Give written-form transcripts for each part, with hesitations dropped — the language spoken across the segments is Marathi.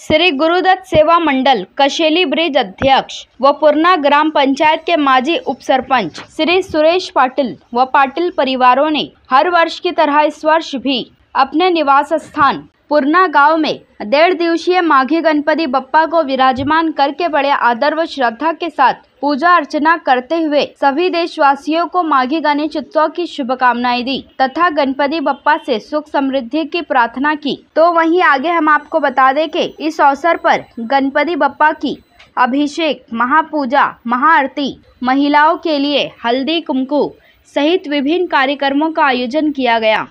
श्री गुरुदत्त सेवा मंडल कशेली ब्रिज अध्यक्ष व पूर्णा ग्राम पंचायत के माजी उपसरपंच श्री सुरेश पाटिल व पाटिल परिवारों ने हर वर्ष की तरह इस वर्ष भी अपने निवास स्थान पूर्णा गांव में 1.5 दिवसीय माघी गणपति बप्पा को विराजमान करके बड़े आदर व श्रद्धा के साथ पूजा अर्चना करते हुए सभी देशवासियों को माघी गणेश उत्सव की शुभकामनाएं दी तथा गणपति बप्पा से सुख समृद्धि की प्रार्थना की। तो वहीं आगे हम आपको बता दें कि इस अवसर पर गणपति बप्पा की अभिषेक, महापूजा, महाआरती, महिलाओं के लिए हल्दी कुमकुम सहित विभिन्न कार्यक्रमों का आयोजन किया गया।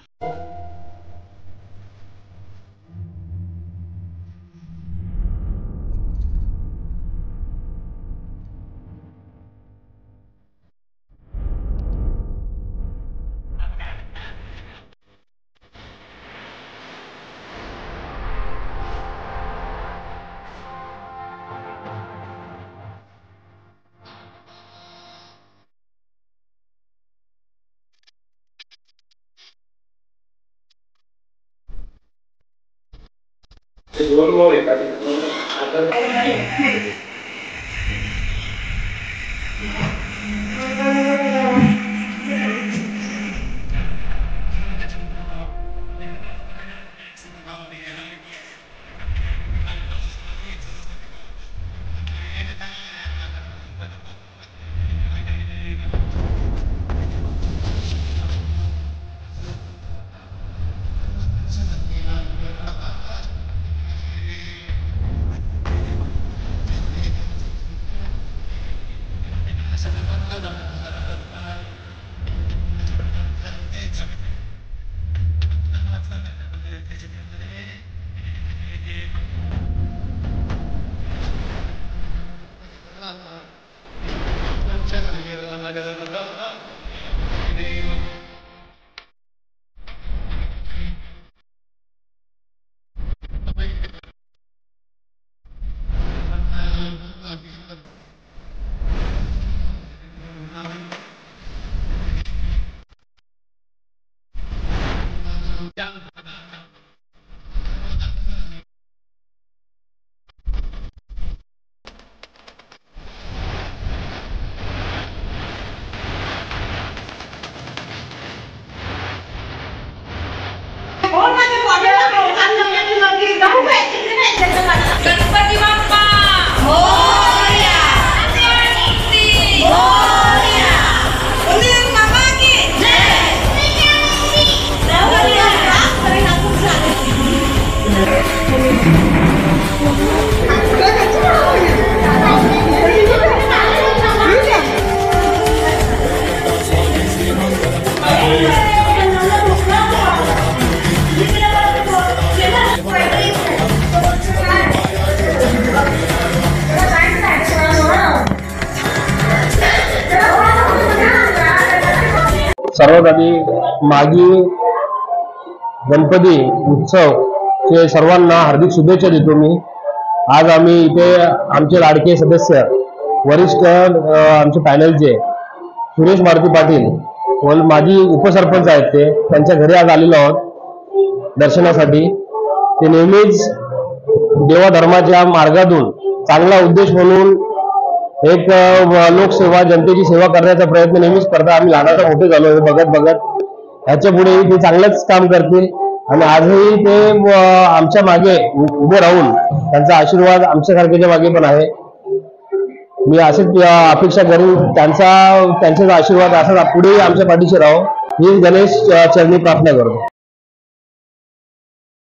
गणपति बाप्पा मोरया, मोरया, उन्हें मामा की जय। सर्वात आधी माघी गणपती उत्सव चे सर्वांना हार्दिक शुभेच्छा देतो मी। आज आम्ही इथे आमचे लाडके सदस्य वरिष्ठ आमचे पॅनलचे सुरेश मारुती पाटील व माजी उपसरपंच आहेत ते त्यांच्या घरी आज आलेलो आहोत दर्शनासाठी। ते नेहमीच देवाधर्माच्या मार्गातून चांगला उद्देश म्हणून एक लोकसेवा जनतेची सेवा करण्याचा प्रयत्न नेहमीच करतात। आम्ही लहानाचा मोठे झालो हे बघत बघत ह्याच्या पुढे ते चांगलंच काम करतील आणि आजही ते आमच्या मागे उभे राहून त्यांचा आशीर्वाद आमच्यासारख्याच्या मागे पण आहे। मी असेच अपेक्षा करून त्यांचाच आशीर्वाद असाच पुढेही आमच्या पाठीशी राहो ही गणेश चरणी प्रार्थना करतो।